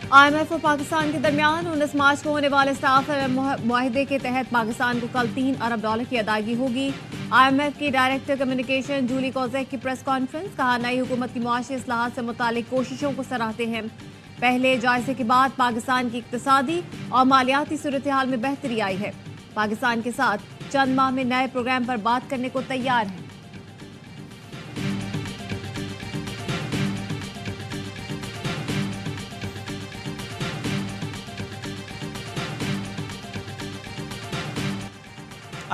IMF और पाकिस्तान के दरमियान 19 मार्च को होने वाले स्टाफ मुआहदे के तहत पाकिस्तान को कल $3 अरब की अदायगी होगी। IMF की डायरेक्टर कम्युनिकेशन जूली कोजेक की प्रेस कॉन्फ्रेंस, कहा नई हुकूमत की मुआशी इस्लाहात से मुतालिक कोशिशों को सराहते हैं। पहले जायजे के बाद पाकिस्तान की इक्तिसादी और मालियाती सूरत हाल में बेहतरी आई है। पाकिस्तान के साथ चंद माह में नए प्रोग्राम पर बात करने को तैयार है।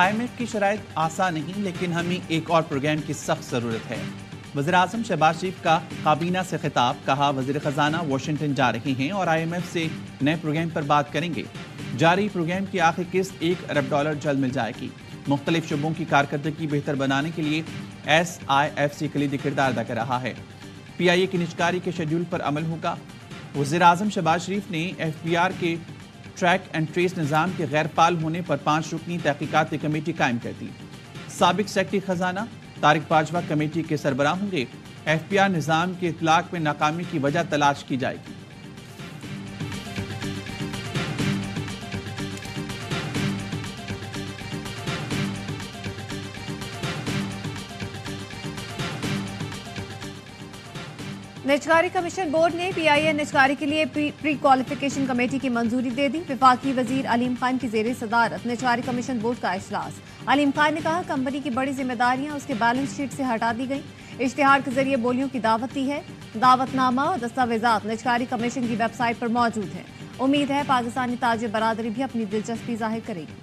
IMF की शराइत आसान नहीं, लेकिन हमें एक और प्रोग्राम की सख्त ज़रूरत है। वज़ीर-ए-आज़म शहबाज शरीफ का काबीना से खिताब, कहा वज़ीर ख़जाना वाशिंगटन जा रहे हैं और IMF से नए प्रोग्राम पर बात करेंगे। जारी प्रोग्राम की आखिरी किस्त $1 अरब जल्द मिल जाएगी। मुख्तलिफ शुबों की कारकर्दगी बेहतर बनाने के लिए SIFC कलीदी किरदार अदा कर रहा है। PIA की निजकारी के शेड्यूल पर अमल होगा। वज़ीर-ए-आज़म शहबाज शरीफ ने FBR के ट्रैक एंड ट्रेस निज़ाम के गैर फाल होने पर 5 रुकनी तहकीकाती कमेटी कायम कर दी। साबिक सेक्रेटरी खजाना तारिक बाजवा कमेटी के सरबराह होंगे। FBR निज़ाम के इतलाक में नाकामी की वजह तलाश की जाएगी। निजकारी कमीशन बोर्ड ने PIA निजकारी के लिए प्री क्वालिफिकेशन कमेटी की मंजूरी दे दी। वफाकी वजीर अलीम खान की जेर सदारत निजकारी कमीशन बोर्ड का इजलास। अलीम खान ने कहा कंपनी की बड़ी जिम्मेदारियां उसके बैलेंस शीट से हटा दी गई। इश्तिहार के जरिए बोलियों की दावत दी है। दावतनामा और दस्तावेजात निजकारी कमीशन की वेबसाइट पर मौजूद है। उम्मीद है पाकिस्तानी ताजिर बरादरी भी अपनी दिलचस्पी जाहिर करेगी।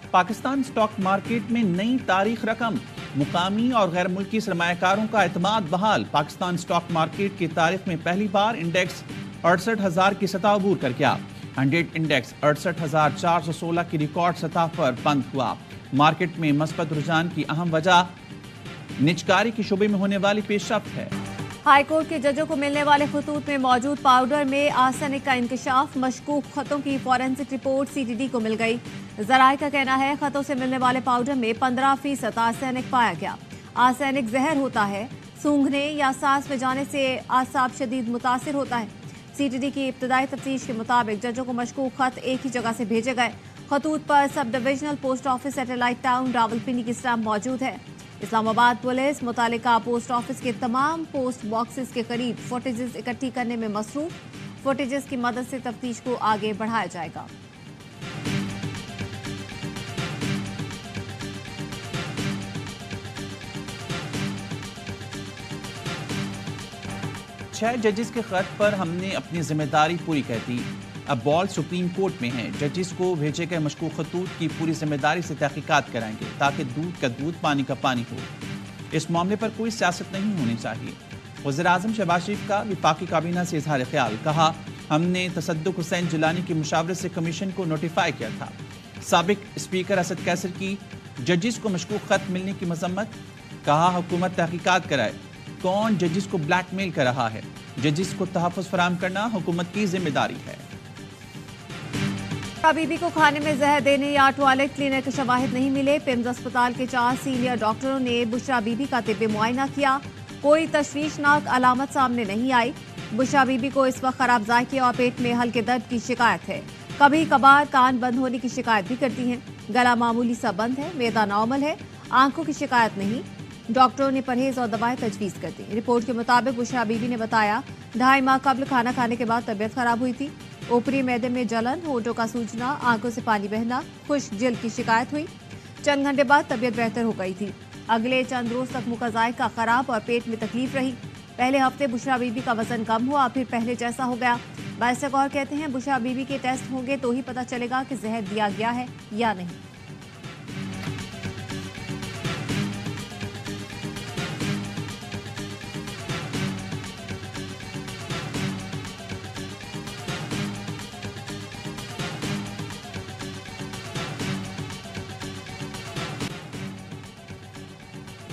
पाकिस्तान स्टॉक मार्केट में नई तारीख रकम, मुकामी और गैर मुल्की सरमायाकारों का एतमाद बहाल। पाकिस्तान स्टॉक मार्केट की तारीख में पहली बार इंडेक्स 68,000 की सतह अबूर कर गया। 100 इंडेक्स 68,416 की रिकॉर्ड सतह पर बंद हुआ। मार्केट में मस्बत रुझान की अहम वजह निजकारी के शुबे में होने वाली पेशरफ्त है। हाईकोर्ट के जजों को मिलने वाले खतूत में मौजूद पाउडर में आर्सेनिक का इंकशाफ, मशकूक खतों की फॉरेंसिक रिपोर्ट CTD को मिल गई। जराये का कहना है खतों से मिलने वाले पाउडर में 15% आर्सेनिक पाया गया। आर्सेनिक जहर होता है, सूंघने या सांस में जाने से आसाब शदीद मुतासिर होता है। CTD की इब्तदाई तफ्तीश के मुताबिक जजों को मशकूक खत एक ही जगह से भेजे गए। खतूत पर sub divisional post office satellite town Rawalpindi की स्टैम्प मौजूद है। इस्लामाबाद पुलिस मुतालिका पोस्ट ऑफिस के तमाम पोस्ट बॉक्सेस के करीब फुटेजेस इकट्ठी करने में मसरूफ। फुटेजेस की मदद से तफ्तीश को आगे बढ़ाया जाएगा। छह जजेस के खत पर हमने अपनी जिम्मेदारी पूरी कर दी। अब बॉल सुप्रीम कोर्ट में है। जजेस को भेजे गए मशकूक खतूत की पूरी जिम्मेदारी से तहकीकात कराएंगे ताकि दूध का दूध पानी का पानी हो। इस मामले पर कोई सियासत नहीं होनी चाहिए। वज़ीर-ए-आज़म शहबाज शरीफ का वफाकी काबीना से इजहार ख्याल, कहा हमने तसद्दुक हुसैन जिलानी की मुशावरत से कमीशन को नोटिफाई किया था। साबिक स्पीकर असद कैसर की जजेस को मशकूक खत मिलने की मजम्मत, कहा हुकूमत तहकीकात कराए कौन जजेस को ब्लैकमेल कर रहा है। जजेस को तहफ़्फ़ुज़ फराहम करना हुकूमत की जिम्मेदारी है। बीबी को खाने में जहर देने या टॉयलेट क्लीनर के शवाहिद नहीं मिले। पिम्स अस्पताल के 4 सीनियर डॉक्टरों ने बुशरा बीबी का तिब्बी मुआयना किया। कोई तशवीशनाक अलामत सामने नहीं आई। बुशरा बीबी को इस वक्त खराब जायके और पेट में हल्के दर्द की शिकायत है। कभी कभार कान बंद होने की शिकायत भी करती हैं। गला मामूली सा बंद है, मैदा नॉर्मल है, आंखों की शिकायत नहीं। डॉक्टरों ने परहेज और दवाएं तजवीज़ कर दी। रिपोर्ट के मुताबिक बुशरा बीबी ने बताया 2.5 माह कबल खाना खाने के बाद तबीयत खराब हुई थी। ऊपरी मैदे में जलन, होठों का सूजना, आंखों से पानी बहना, खुश्क जिल्द की शिकायत हुई। चंद घंटे बाद तबीयत बेहतर हो गई थी। अगले चंद रोज तक मुंह का जायका खराब और पेट में तकलीफ रही। पहले हफ्ते बुशरा बीबी का वजन कम हुआ, फिर पहले जैसा हो गया। बाइसक और कहते हैं बुशरा बीबी के टेस्ट होंगे तो ही पता चलेगा कि जहर दिया गया है या नहीं।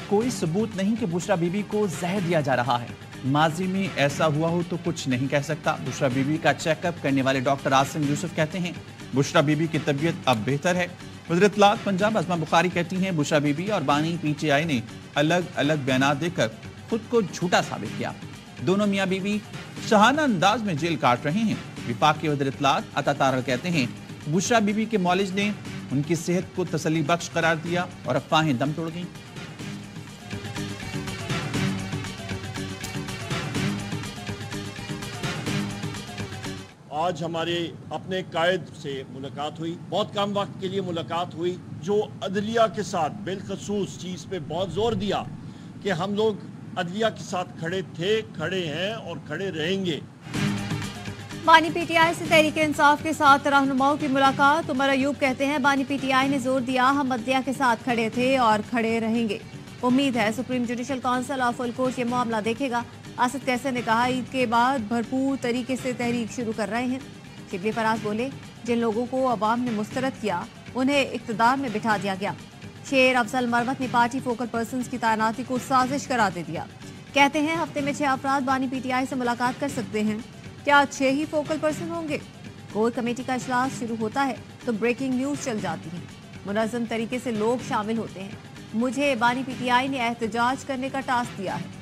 कोई सबूत नहीं कि बुशरा बीबी को जहर दिया जा रहा है। माजी में ऐसा हुआ हो तो कुछ नहीं कह सकता। बुशरा बीबी का चेकअप करने वाले डॉक्टर आसिम यूसुफ कहते हैं बुशरा बीबी की तबीयत अब बेहतर है। वज़ीर इत्तलात पंजाब अज़मा बुखारी कहती हैं बुशरा बीबी और बानी PTI ने अलग अलग बयान देकर खुद को झूठा साबित किया। दोनों मियाँ बीवी शहाना अंदाज में जेल काट रहे हैं। विफाकी वज़ीर इत्तलात अता तारड़ कहते हैं बुशरा बीबी के मौलिज ने उनकी सेहत को तसल्ली बख्श करार दिया और अफवाहें दम तोड़ गईं। आज हमारे अपने कायद से मुलाकात हुई, बहुत कम वक्त के लिए मुलाकात हुई, जो अदलिया के साथ बिलखसूस चीज़ पे बहुत जोर दिया कि हम लोग अदलिया के साथ खड़े थे, खड़े हैं और खड़े रहेंगे। बानी PTI से तहरीक इंसाफ के साथ रहनुमाओं की मुलाकात। उमर अयूब कहते हैं बानी PTI ने जोर दिया हम अदलिया के साथ खड़े थे और खड़े रहेंगे। उम्मीद है सुप्रीम जुडिशल काउंसिल और फुल कोर्ट ये मामला देखेगा। आसिफ कैसर ने कहा ईद के बाद भरपूर तरीके से तहरीक शुरू कर रहे हैं। शिबली फराज बोले जिन लोगों को अवाम ने मुस्तरद किया उन्हें इक़्तिदार में बिठा दिया गया। शेर अफजल मरवत ने पार्टी फोकल पर्सन्स की तैनाती को साजिश करार दे दिया। कहते हैं हफ्ते में 6 अफराद बानी PTI से मुलाकात कर सकते हैं। क्या 6 ही फोकल पर्सन होंगे? कोर कमेटी का इजलास शुरू होता है तो ब्रेकिंग न्यूज चल जाती है। मुनज़्ज़म तरीके से लोग शामिल होते हैं। मुझे बानी PTI ने एहतजाज करने का टास्क दिया है।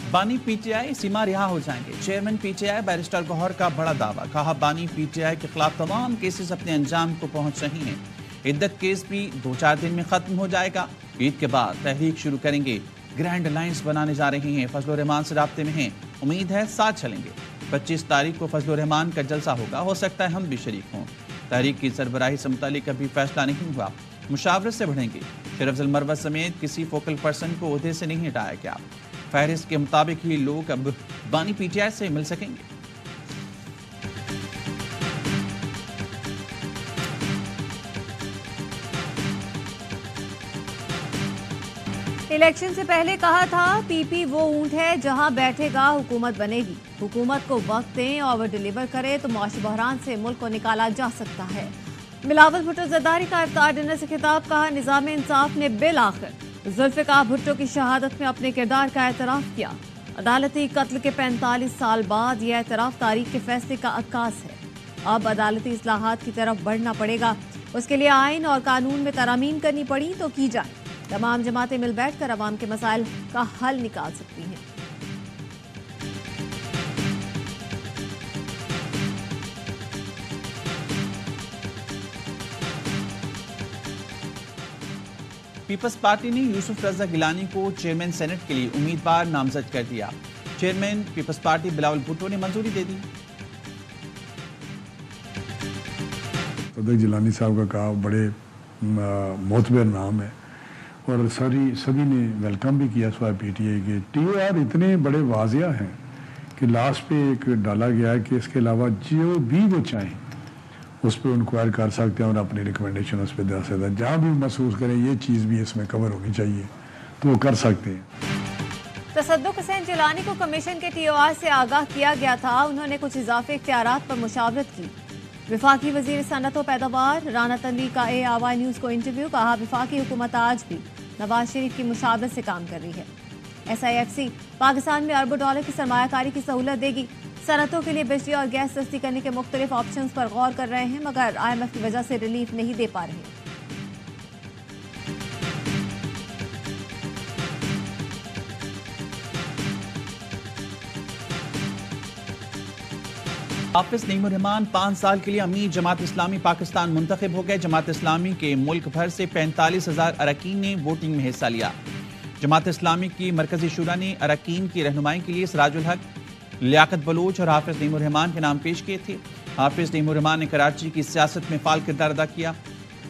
बानी PTI सीमा रिहा हो जाएंगे। चेयरमैन PTI बैरिस्टर गौहर का बड़ा दावा। कहा बानी PTI के खिलाफ तमाम केसेस अपने अंजाम को पहुंच रही हैं। इद्दत केस भी 2-4 दिन में खत्म हो जाएगा। ईद के बाद तहरीक शुरू करेंगे। ग्रैंड अलायंस बनाने जा रही हैं। फजल रहमान से राब्ते में हैं। उम्मीद है साथ चलेंगे। 25 तारीख को फजल रहमान का जलसा होगा। हो सकता है हम भी शरीक हों। तहरीक की सरबराही से मुतालिक अभी फैसला नहीं हुआ। मुशावरत से बढ़ेंगे। शेर अफजल मरवत समेत किसी फोकल पर्सन को ओहदे से नहीं हटाया गया। फहरिस्त के मुताबिक ही लोग अब बानी PTI से मिल सकेंगे। इलेक्शन से पहले कहा था PP वो ऊंट है जहां बैठेगा हुकूमत बनेगी। हुकूमत को वक्त दें और वो डिलीवर करे तो मौशी बहरान से मुल्क को निकाला जा सकता है। बिलावल भुट्टो जरदारी का इफ्तार डिनर से खिताब। कहा निज़ाम इंसाफ ने बिल आखिर जुल्फ़िकार भुट्टो की शहादत में अपने किरदार का एतराफ़ किया। अदालती कत्ल के 45 साल बाद यह एतराफ़ तारीख के फैसले का अक्कास है। अब अदालती इस्लाहात की तरफ बढ़ना पड़ेगा। उसके लिए आइन और कानून में तरामीम करनी पड़ी तो की जाए। तमाम जमातें मिल बैठकर अवाम के मसाइल का हल निकाल सकती हैं। पीपल्स पार्टी ने यूसुफ रजा गिलानी को चेयरमैन सेनेट के लिए उम्मीदवार नामजद कर दिया। Chairman people's party Bilawal Bhutto ने मंजूरी दे दी। रजा गिलानी साहब का कहा बड़े मोतबर नाम है और सभी ने वेलकम भी किया। स्वाय PTI के TOR इतने बड़े वाजिया हैं कि लास्ट पे एक डाला गया है कि इसके अलावा जो भी वो चाहें उस पर इंक्वायर कर सकते हैं और अपनी रिकमेंडेशन उस पर दे सकते हैं। जहाँ भी महसूस करें ये चीज़ भी इसमें कवर होनी चाहिए तो वो कर सकते हैं। तसद्दुक हुसैन जिलानी को कमीशन के TOR से आगाह किया गया था। उन्होंने कुछ इजाफे इख्तियारात पर मुशावरत की। विफाकी वजीर सनत व पैदावार राना तनवीर का ARY न्यूज़ को इंटरव्यू। कहा विफाकी हुकूमत आज भी नवाज शरीफ की मुशावरत से काम कर रही है। SIFC पाकिस्तान में अरबों डॉलर की सरमायाकारी की सहूलत देगी। सनतों के लिए बिजली और गैस सस्ती करने के मुख्तलिफ ऑप्शंस पर गौर कर रहे हैं मगर IMF की वजह से रिलीफ नहीं दे पा रहे। हाफिज नईमुर रहमान 5 साल के लिए अमीर जमात इस्लामी पाकिस्तान मुंतखब हो गए। जमात इस्लामी के मुल्क भर से 45,000 अरकान ने वोटिंग में हिस्सा लिया। जमात इस्लामी की मरकजी शुरा ने अरकान की रहनुमाई के लिए सिराजुल हक, लियाकत बलोच और हाफिज नईमुर रहमान के नाम पेश किए थे। हाफिज नईमुर रहमान ने कराची की सियासत में फाल किरदार अदा किया।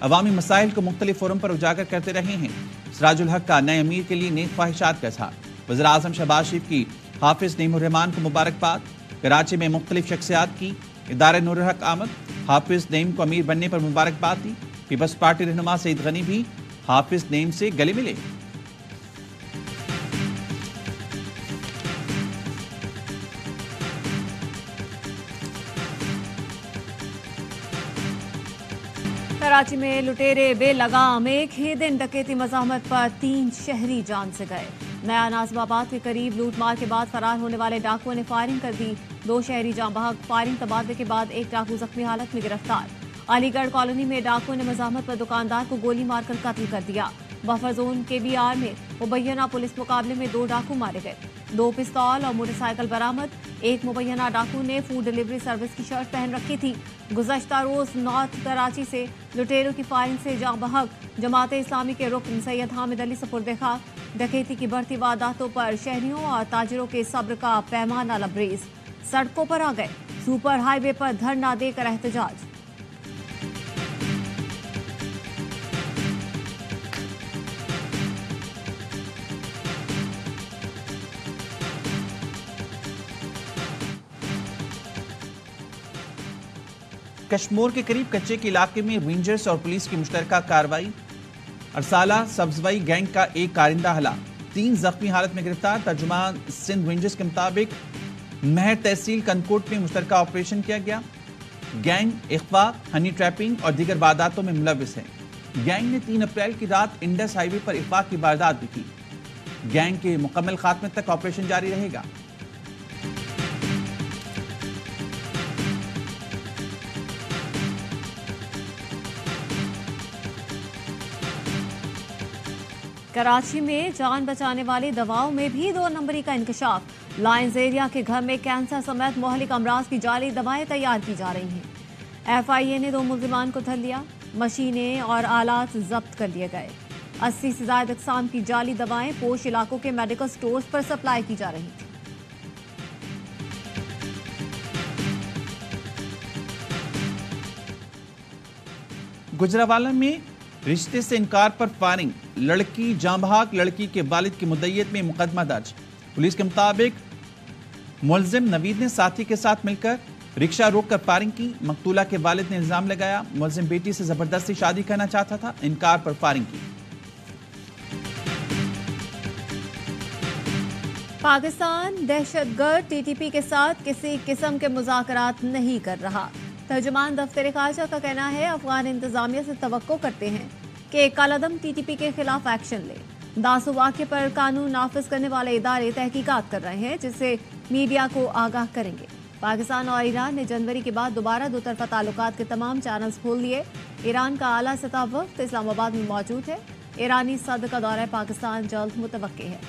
अवामी मसाइल को मुख्तलिफ फोरम पर उजागर करते रहे हैं। सिराजुल हक का नए अमीर के लिए नेक ख्वाहिशात का इजहार। वज़ीर आज़म शहबाज शरीफ की हाफिज नईमुर रहमान को मुबारकबाद। कराची में मुख्तलिफ शख्सियात की इदारे नूर हक आमद। हाफिज नईम को अमीर बनने पर मुबारकबाद दी। पीपल्स पार्टी रहनुमा सईद गनी भी हाफिज नईम से गले मिले। कराची में लुटेरे बेलगाम एक ही दिन डकैती मज़ाहमत पर 3 शहरी जान से गए। नया नाज़िमाबाद के करीब लूटमार के बाद फरार होने वाले डाकुओं ने फायरिंग कर दी। 2 शहरी जाँ बहक। फायरिंग तबादले के बाद एक डाकू जख्मी हालत में गिरफ्तार। अलीगढ़ कॉलोनी में डाकुओं ने मज़ाहमत पर दुकानदार को गोली मारकर कत्ल कर दिया। बफर जोन KBR में मुबैना पुलिस मुकाबले में 2 डाकू मारे गए। 2 पिस्तौल और मोटरसाइकिल बरामद। एक मुबैना डाकू ने फूड डिलीवरी सर्विस की शर्ट पहन रखी थी। गुज़श्ता रोज नॉर्थ कराची से लुटेरों की फायरिंग से जाँ बहक जमाते इस्लामी के रुकन सैयद हामिद अली सुपुर्द खाक। डकैती की बढ़ती वारदातों पर शहरियों और ताजिरों के सब्र का पैमाना लबरेज। सड़कों पर आ गए। सुपर हाईवे पर धरना देकर एहतजाज। कश्मोर के करीब कच्चे के इलाके में रेंजर्स और पुलिस की मुश्तरका कार्रवाई। अरसाला सब्जवाई गैंग का एक कारिंदा हलाक, 3 जख्मी हालत में गिरफ्तार। तर्जुमान सिंध रेंजर्स के मुताबिक महर तहसील कनकोट में मुश्तरका ऑपरेशन किया गया। गैंग इख्वा, हनी ट्रैपिंग और दीगर वारदातों में मुलविस है। गैंग ने 3 अप्रैल की रात इंडस हाईवे पर इख्वा की वारदात भी की। गैंग के मुकम्मल खात्मे तक ऑपरेशन जारी रहेगा। कराची में जान बचाने वाली दवाओं में भी 2 नंबरी का इंकशाफ। लायंस एरिया के घर में कैंसर समेत मोहलिक अमराज की जाली दवाएं तैयार की जा रही हैं। FIA ने 2 मुल्जिमान को धर लिया। मशीनें और आलात जब्त कर लिए गए। 80 से ज्यादा अक़साम की जाली दवाएं पोश इलाकों के मेडिकल स्टोर्स पर सप्लाई की जा रही थी। गुजरावाला में रिश्ते से इनकार पर फायरिंग, लड़की जाँ बहक। लड़की के वालिद की मुद्दईयत में मुकदमा दर्ज। पुलिस के मुताबिक मुलजिम नवीद ने साथी के साथ मिलकर रिक्शा रोककर फायरिंग की। मकतूला के वालिद ने इल्जाम लगाया मुलजिम बेटी से जबरदस्ती शादी करना चाहता था, इनकार पर फायरिंग की। पाकिस्तान दहशतगर्द TTP के साथ किसी किस्म के मुज़ाकरात नहीं कर रहा। तर्जुमान दफ्तर खारजा का कहना है अफगान इंतजामिया से तवक्को करते हैं कि कालादम TTP के खिलाफ एक्शन ले। दासो वाक़े पर कानून नाफिज करने वाले इदारे तहकीकात कर रहे हैं जिससे मीडिया को आगाह करेंगे। पाकिस्तान और ईरान ने जनवरी के बाद दोबारा 2 तरफा ताल्लुकात के तमाम चैनल्स खोल दिए। ईरान का आला सतह वफ़द इस्लामाबाद में मौजूद है। ईरानी सदर का दौरा पाकिस्तान जल्द मुतवक्के है।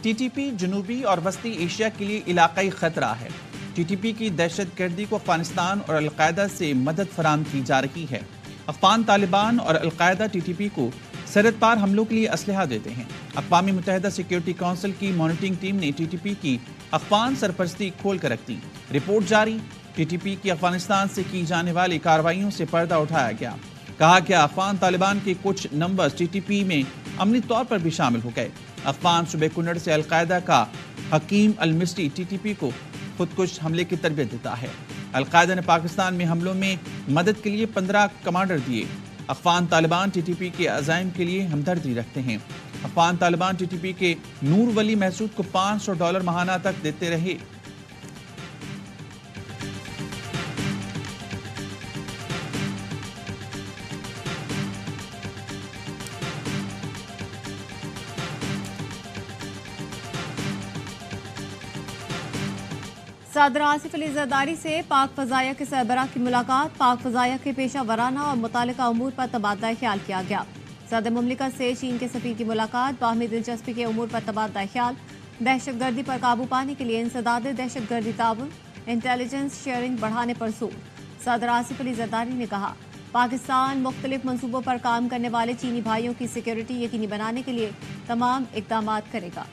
TTP जनूबी और वस्ती एशिया के लिए इलाकाई खतरा है। TTP की दहशतगर्दी को अफगानिस्तान और अलकायदा से मदद फराहम की जा रही है। अफगान तालिबान और अलकायदा TTP को सरहद पार हमलों के लिए असलहा देते हैं। अक़वाम मुत्तहिदा सिक्योरिटी काउंसिल की मॉनिटरिंग टीम ने TTP की अफगान सरपरस्ती खोल कर रख दी। रिपोर्ट जारी। TTP की अफगानिस्तान से की जाने वाली कार्रवाइयों से पर्दा उठाया गया। कहा गया अफगान तालिबान के कुछ नंबर्स TTP में अमली तौर पर भी शामिल हो गए। अफगान सूबे कुन्नड़ से अलकायदा का हकीम अल मिस्री TTP को खुदकुश हमले की तरबियत देता है। अलकायदा ने पाकिस्तान में हमलों में मदद के लिए 15 कमांडर दिए। अफगान तालिबान TTP के अज़ाइम के लिए हमदर्दी रखते हैं। अफगान तालिबान TTP के नूर वली महसूद को $500 माहाना तक देते रहे। सदर आसिफ अली जरदारी से पाक फजाया के सरबराह की मुलाकात। पाक फजाया के पेशा वराना और मुतालिका उमूर पर तबादला ख्याल किया गया। सदर मुमलिकत से चीन के सफीर की मुलाकात। बाहमी दिलचस्पी के उमूर पर तबादला ख्याल। दहशतगर्दी पर काबू पाने के लिए इंसदाद दहशतगर्दी ताउन, इंटेलिजेंस शेयरिंग बढ़ाने पर जोर। सदर आसिफ अली जरदारी ने कहा पाकिस्तान मुख्तलिफ मंसूबों पर काम करने वाले चीनी भाइयों की सिक्योरिटी यकीनी बनाने के लिए तमाम इकदाम करेगा।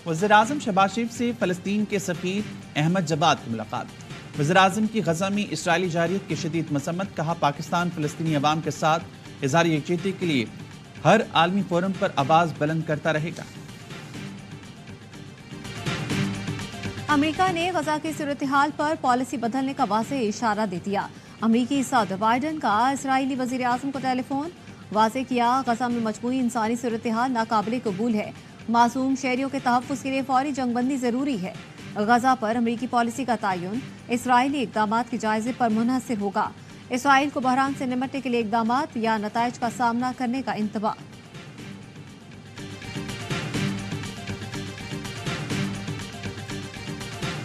वज़ीर-ए-आज़म शहबाज शरीफ से फ़लस्तीन के सफ़ीर अहमद जबाद की मुलाकात। वज़ीर-ए-आज़म की गज़ा में इसराइली जारियत की शदीद मसम्मत। कहा पाकिस्तान फ़लस्तीनी अवाम के साथ इज़हार यकजहती के लिए हर आलमी फोरम पर आवाज़ बुलंद करता रहेगा। अमेरिका ने गजा की सूरत हाल पर पॉलिसी बदलने का वाज़ेह इशारा दे दिया। अमेरिकी सदर बाइडन का इसराइली वज़ीर आज़म को टेलीफोन, वाज़ेह किया गजा में मजमूई इंसानी सूरत हाल नाकाबिले कबूल है। मासूम शहरियों के तहफ़्फ़ुज़ के लिए फौरी जंगबंदी ज़रूरी है। गजा पर अमेरिकी पॉलिसी का तयन इसराइली इक़दाम के जायजे पर मुनहसर होगा। इसराइल को बहरान से निपटने के लिए इक़दाम या नताइज का सामना करने का इंतबाह।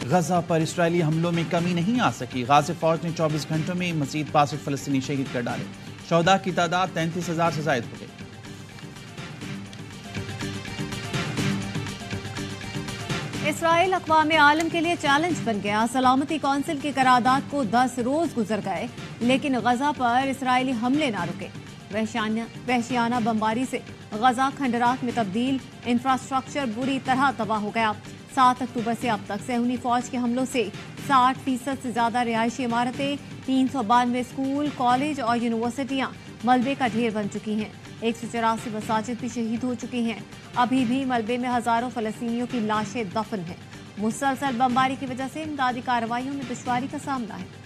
गजा पर इस्राएली हमलों में कमी नहीं आ सकी। गाज़ा फौज ने 24 घंटों में मजीद 62 फलस्तीनी शहीद कर डाले। शोहदा की तादाद 33,000 से ज़ायद हो गई। इसराइल अक़वाम आलम के लिए चैलेंज बन गया। सलामती कौंसिल की करारदाद को 10 रोज गुजर गए, लेकिन गजा पर इसराइली हमले ना रुके। वहशियाना बमबारी से गजा खंडरात में तब्दील, इंफ्रास्ट्रक्चर बुरी तरह तबाह हो गया। 7 अक्टूबर से अब तक सहूनी फौज के हमलों से 60% से ज्यादा रिहायशी इमारतें, 392 स्कूल, कॉलेज और यूनिवर्सिटियां मलबे का ढेर बन चुकी हैं। 184 मसाजिद भी शहीद हो चुकी हैं। अभी भी मलबे में हजारों फलस्तीनियों की लाशें दफन हैं। मुसलसल बमबारी की वजह से इमदादी कार्रवाइयों में दुश्वारी का सामना है।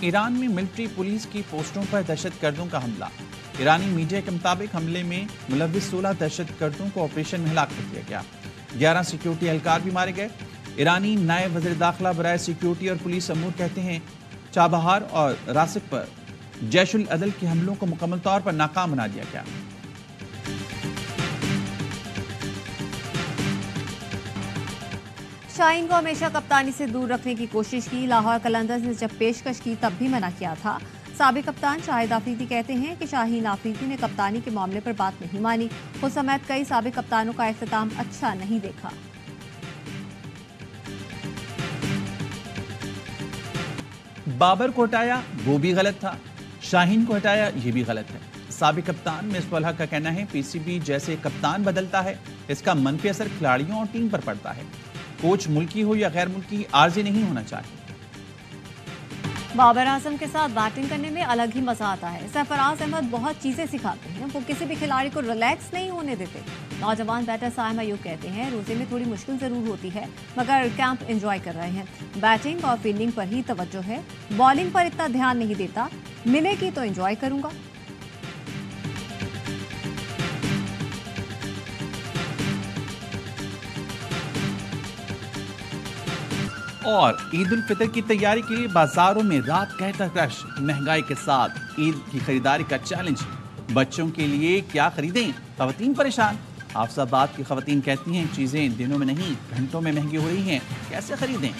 ईरान में मिलिट्री पुलिस की पोस्टों पर दहशतगर्दों का हमला। ईरानी मीडिया के मुताबिक हमले में मुलव्विस 16 दहशतगर्दों को ऑपरेशन में हलाक कर दिया गया। 11 सिक्योरिटी एहलकार भी मारे गए। ईरानी नायब वज़ीर दाखिला बराए सिक्योरिटी और पुलिस अमूर कहते हैं चाबहार और रासिक पर जैशुल अदल के हमलों को मुकम्मल तौर पर नाकाम बना दिया गया। शाहीन को हमेशा कप्तानी से दूर रखने की कोशिश की। लाहौर कलंदर्स ने जब पेशकश की तब भी मना किया था। साबिक कप्तान शाहिद आफरीदी कहते हैं कि शाहीन आफरीदी ने कप्तानी के मामले पर बात नहीं मानी। खुद समेत कई साबिक कप्तानों का इख्तिताम अच्छा नहीं देखा। बाबर को हटाया वो भी गलत था, शाहीन को हटाया ये भी गलत है। साबिक कप्तान मिसबाह उल हक का कहना है पीसीबी जैसे कप्तान बदलता है इसका मनफी असर खिलाड़ियों और टीम पर पड़ता है। कोच मुल्की हो या गैर मुल्की आर्जी नहीं होना चाहिए। बाबर आजम के साथ बैटिंग करने में अलग ही मजा आता है। सरफराज अहमद बहुत चीजें सिखाते हैं, वो किसी भी खिलाड़ी को रिलैक्स नहीं होने देते। नौजवान बैटर साइम अयूब कहते हैं रोजे में थोड़ी मुश्किल जरूर होती है, मगर कैंप एंजॉय कर रहे हैं। बैटिंग और फील्डिंग पर ही तवज्जो है, बॉलिंग पर इतना ध्यान नहीं देता। मिलेगी तो एंजॉय करूंगा। और ईद उल फितर की तैयारी के लिए बाजारों में रात कहता रश। महंगाई के साथ ईद की खरीदारी का चैलेंज। बच्चों के लिए क्या खरीदें, खवातीन परेशान। हाफिजाबाद की खवातीन कहती हैं चीजें दिनों में नहीं घंटों में महंगी हो रही हैं, कैसे खरीदें।